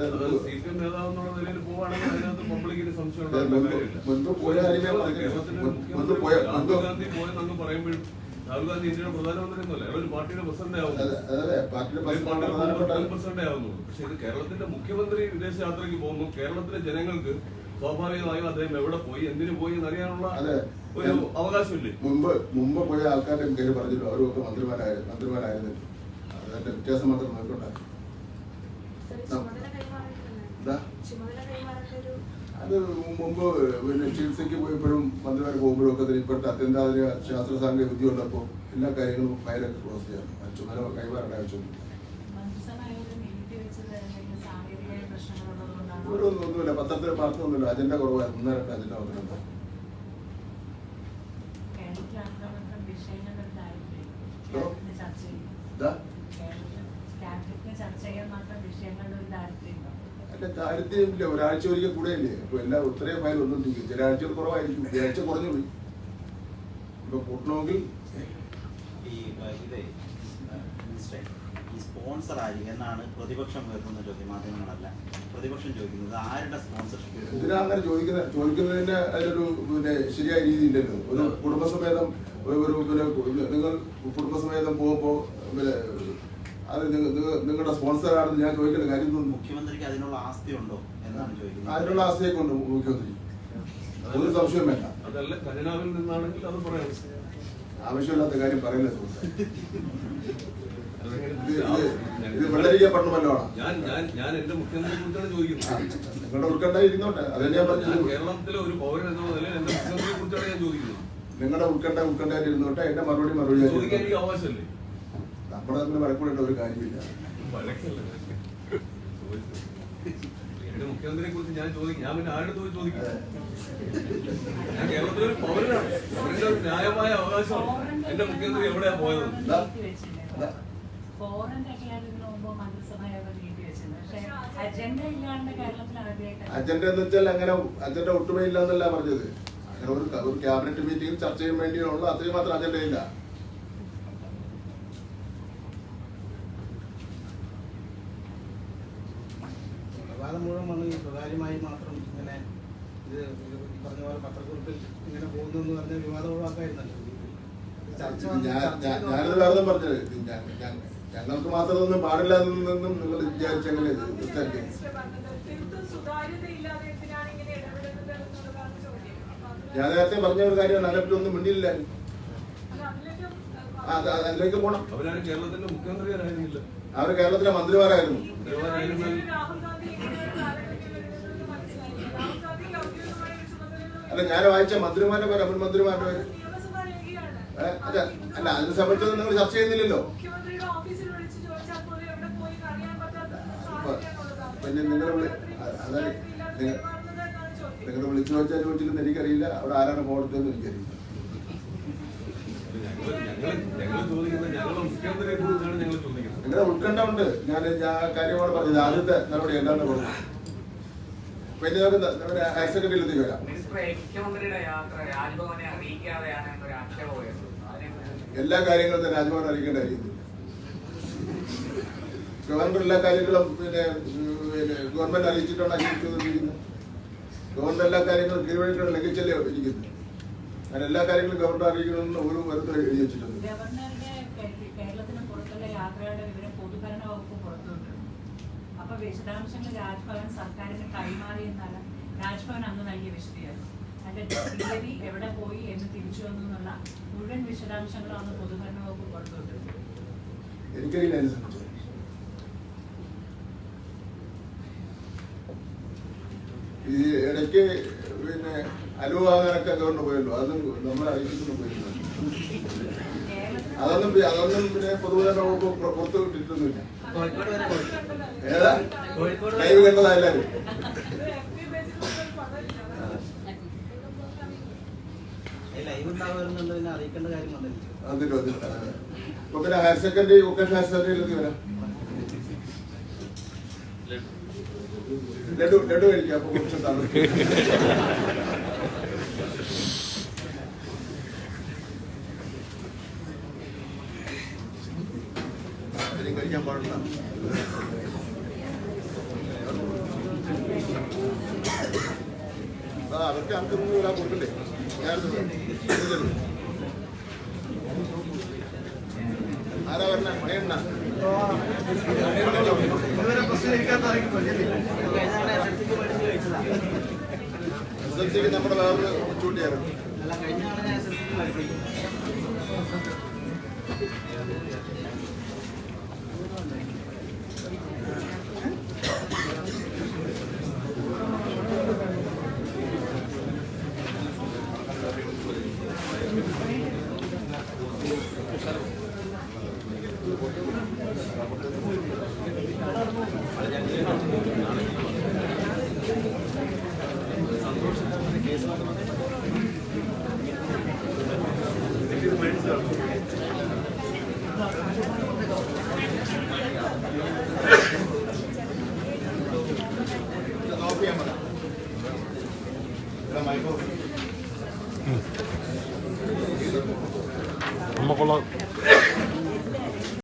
CPM നേതാവ് എന്നുള്ള നിലയിൽ പോവുകയാണെങ്കിൽ അതിനകത്ത് പബ്ലിക്കിന് സംശയം മുൻപ് പോയ കാര്യമേ കേരളത്തിന്റെ മുൻപ് മുഖ്യമന്ത്രി പോയ രാഹുൽ ഗാന്ധി പോയെന്നങ്ങ് പറയുമ്പോഴും രാഹുൽ ഗാന്ധി ഇന്ത്യയുടെ പ്രധാനമന്ത്രി ഒന്നുമല്ല, അയാൾ ഒരു പാർട്ടിയുടെ പ്രസിഡന്റ് ആവുന്നു, അതെ പാർട്ടിയുടെ പ്രസിഡന്റ് ആവുന്നു. പക്ഷെ ഇത് കേരളത്തിന്റെ മുഖ്യമന്ത്രി വിദേശ യാത്രയ്ക്ക് പോകുന്നു. കേരളത്തിലെ ജനങ്ങൾക്ക് സ്വാഭാവികമായും അദ്ദേഹം എവിടെ പോയി, എന്തിനു പോയി എന്നറിയാനുള്ള ഒരു അവകാശമില്ലേ? മുമ്പ് പോയ ആൾക്കാരുടെ പേര് പറഞ്ഞില്ല, അവരൊക്കെ മന്ത്രിമാരായിരുന്നു. അതിന്റെ വ്യത്യാസം മാത്രം നോക്കണ്ടായി. അത് മുമ്പ് പിന്നെ ചികിത്സയ്ക്ക് പോയപ്പോഴും മന്ത്രിമാർ പോകുമ്പോഴും ഒക്കെ ഇപ്പോഴത്തെ അത്യന്താധുനിക ശാസ്ത്ര സാങ്കേതിക വിദ്യ ഉള്ളപ്പോൾ എല്ലാ കാര്യങ്ങളും ഫയലൊക്കെ ക്ലോസ് ചെയ്യാം, ചുമതല കൈമാറേണ്ട ആവശ്യമില്ല. ഒന്നുമില്ല, പത്രത്തിൽ വാർത്തയൊന്നുമില്ല, അജണ്ട കുറവായിരുന്നു, 1-2 അജണ്ട വന്നിട്ടുണ്ട്. അല്ല, താല്പര്യമില്ല. ഒരാഴ്ച ഒരിക്കൽ കൂടെ ഇല്ലേ, അപ്പൊ എല്ലാ ഇത്രയും ഫയൽ ഒന്നും ചെയ്യും. ചില ആഴ്ചകൾ കുറവായിരിക്കും, ഈ ആഴ്ച കുറഞ്ഞു പോയി. ഇപ്പൊ കൂട്ടണമെങ്കിൽ ഈ സ്പോൺസർ ആയി എന്നാണ് പ്രതിപക്ഷം ഉയർത്തുന്ന ചോദ്യം. മാധ്യമങ്ങളല്ല, പ്രതിപക്ഷം ചോദിക്കുന്നത് ആരുടെ സ്പോൺസർഷിപ്പ്? എന്തിനാ അങ്ങനെ ചോദിക്കുന്നതിന് അതിലൊരു പിന്നെ ശരിയായ രീതി ഇല്ലല്ലോ. ഒരു കുടുംബസമേതം നിങ്ങൾ കുടുംബസമേതം പോകുമ്പോ പിന്നെ അത് നിങ്ങളുടെ സ്പോൺസർ ആണെന്ന് ഞാൻ ചോദിക്കേണ്ട കാര്യം തോന്നുന്നു. മുഖ്യമന്ത്രിക്ക് അതിനുള്ള ആസ്തി ഉണ്ടോ എന്നാണ് ചോദിക്കുന്നത്. അതിനുള്ള ആസ്തിയൊക്കെ ഉണ്ട് മുഖ്യമന്ത്രി, ഒരു സംശയം വേണ്ട. അതല്ല, ഖജനാവിൽ നിന്നാണെങ്കിൽ അത് പറയാം. ആവശ്യമില്ലാത്ത കാര്യം പറയില്ല. ഇത് വെള്ളരിക്കപ്പെടണമല്ലോ. ഞാൻ എന്റെ മുഖ്യമന്ത്രിയെ കുറിച്ചാണ് ചോദിക്കുന്നത്. നിങ്ങളുടെ ഉൾക്കണ്ടായിരുന്നോട്ടെ, അത് ഞാൻ പറഞ്ഞു. കേരളത്തിലെ ഒരു പൗരൻ എന്ന നിലയിൽ എന്റെ മുഖ്യമന്ത്രിയെ കുറിച്ചാണ് ഞാൻ ചോദിക്കുന്നത്. നിങ്ങളുടെ ഉൾക്കണ്ടായിരുന്നോട്ടെ, എന്റെ മറുപടി ചോദിക്കാൻ എനിക്ക് അവകാശമല്ലേ? നമ്മുടെ തമ്മിൽ വഴക്കൂടേണ്ട ഒരു കാര്യമില്ല. എന്റെ മുഖ്യമന്ത്രിയെ കുറിച്ച് ഞാൻ ചോദിക്കും. ഞാൻ പിന്നെ ആരുടെ പോയി ചോദിക്കും? ഞാൻ കേരളത്തിലെ ഒരു പൗരനാണ്. അവരുടെ ഒരു ന്യായമായ അവകാശമാണ് എന്റെ മുഖ്യമന്ത്രി എവിടെയാ പോയത്. അജണ്ട എന്ന് വെച്ചാൽ അങ്ങനെ അജണ്ട ഒട്ടുമയില്ല എന്നല്ല പറഞ്ഞത്. അങ്ങനെ ഒരു ക്യാബിനറ്റ് മീറ്റിംഗ് ചർച്ച ചെയ്യാൻ വേണ്ടിയുള്ള അത്രയും മാത്രം അജണ്ടയില്ല. വിവാദം മുഴുവൻ വന്ന് ഈ സ്വകാര്യമായി മാത്രം ഇങ്ങനെ ഇത് പറഞ്ഞ പോലെ പത്രക്കുറിപ്പിൽ ഇങ്ങനെ പോകുന്നു എന്ന് പറഞ്ഞ വിവാദം ഒഴിവാക്കായിരുന്നല്ലോ. ഞാനത് വേറെ പറഞ്ഞത് ഞങ്ങൾക്ക് മാത്രം ഒന്നും പാടില്ല എന്നും നിങ്ങൾ വിചാരിച്ചെങ്ങനെ ഞാൻ നേരത്തെ പറഞ്ഞ ഒരു കാര്യം അതിനെപ്പറ്റൊന്നും മിണ്ടിയില്ല. അതിലേക്ക് പോണം. അവരാണ് കേരളത്തിന്റെ മുഖ്യമന്ത്രിയായിരുന്നില്ല, അവര് കേരളത്തിലെ മന്ത്രിമാരായിരുന്നു. അല്ല, ഞാൻ വായിച്ച മന്ത്രിമാരുടെ പേര്, അമൽ മന്ത്രിമാരുടെ പേര് അല്ല, അതിനെ സംബന്ധിച്ചത് നിങ്ങൾ ചർച്ച ചെയ്യുന്നില്ലല്ലോ. പിന്നെ നിങ്ങൾ വിളിച്ചു ചോദിച്ചാൽ ചോദിച്ചില്ലെന്ന് എനിക്കറിയില്ല. അവിടെ ആരാണ് പോകട്ടെന്ന് എനിക്കറിയില്ല. നിങ്ങളുടെ ഉത്കണ്ഠ ഉണ്ട്. ഞാൻ കാര്യമാണ് പറഞ്ഞത്. ആദ്യത്തെ നടപടി എന്താണെന്ന് പറഞ്ഞു. പിന്നെ നമ്മുടെ ഹയർ സെക്കൻഡറിയിലേക്ക് വരാം. എല്ലാ കാര്യങ്ങളും തന്നെ രാജ്ഭവൻ അറിയിക്കേണ്ട കാര്യമില്ല. ഗവൺമെന്റ് എല്ലാ കാര്യങ്ങളും പിന്നെ ഗവൺമെന്റ് അറിയിച്ചിട്ടാണ് അന്വേഷിച്ചുകൊണ്ടിരിക്കുന്നത്. ഗവൺമെന്റ് എല്ലാ കാര്യങ്ങളും കീഴ്വഴിക്കണം ലംഘിച്ചല്ലേ ഇരിക്കുന്നത്. ഞാൻ എല്ലാ കാര്യങ്ങളും ഗവൺമെന്റ് അറിയിക്കണമെന്ന് ഒരു മരത്തിൽ എഴുതി വെച്ചിട്ടുണ്ട്. കേരളത്തിന് പുറത്തുള്ള യാത്രയുടെ വിവരം പൊതുഭരണ വകുപ്പ് പുറത്തുവിട്ടു. അപ്പൊ വിശദാംശങ്ങൾ രാജ്ഭവൻ സർക്കാരിന് കൈമാറി എന്നാണ് രാജ്ഭവൻ അന്ന് നൽകിയ വിശദീകരണം. അതിന്റെ തീയതി, എവിടെ പോയി, എന്ന് തിരിച്ചു വന്നു എന്നുള്ള മുഴുവൻ വിശദാംശങ്ങളും അന്ന് പൊതുഭരണ വകുപ്പ് പുറത്തുവിട്ടു. എനിക്കറിയില്ല അതിനെ സംബന്ധിച്ച്. ഈ ഇടയ്ക്ക് പിന്നെ അനുവാദനൊക്കെ ഗവൺമെന്റ് പോയല്ലോ, അതൊന്നും നമ്മളെ അറിയിച്ചിട്ടൊന്നും പോയില്ല. അതൊന്നും പിന്നെ പൊതുഭരണ വകുപ്പ് പുറത്തു വിട്ടിട്ടൊന്നുമില്ല. ഏതാ ലൈവ് കണ്ടതാ എല്ലാവരും. ലൈവ് ഉണ്ടാവുന്നുള്ളതിനെ അറിയിക്കേണ്ട കാര്യം വന്നില്ല. ഇപ്പൊ പിന്നെ ഹയർ സെക്കൻഡറി വൊക്കേഷണൽ ഹയർ സെക്കൻഡറിയിലേക്ക് വരാം. ലഡു കഴിക്കാം. അപ്പൊ കുറച്ച് അതിന് കഴിക്കാൻ പാടില്ല. അവർക്ക് ആർക്കൊന്നും വരാൻ കൊടുക്കണ്ടേ? ആരാ പറഞ്ഞ മണിയണ്ണ SLCക്ക് നമ്മുടെ വേറൊരു ചൂണ്ടിയായിരുന്നു. അല്ല കഴിഞ്ഞ ആളെ ഞാൻ SLCക്ക് പഠിപ്പിക്കും. അമ്മ കൊള്ളാം.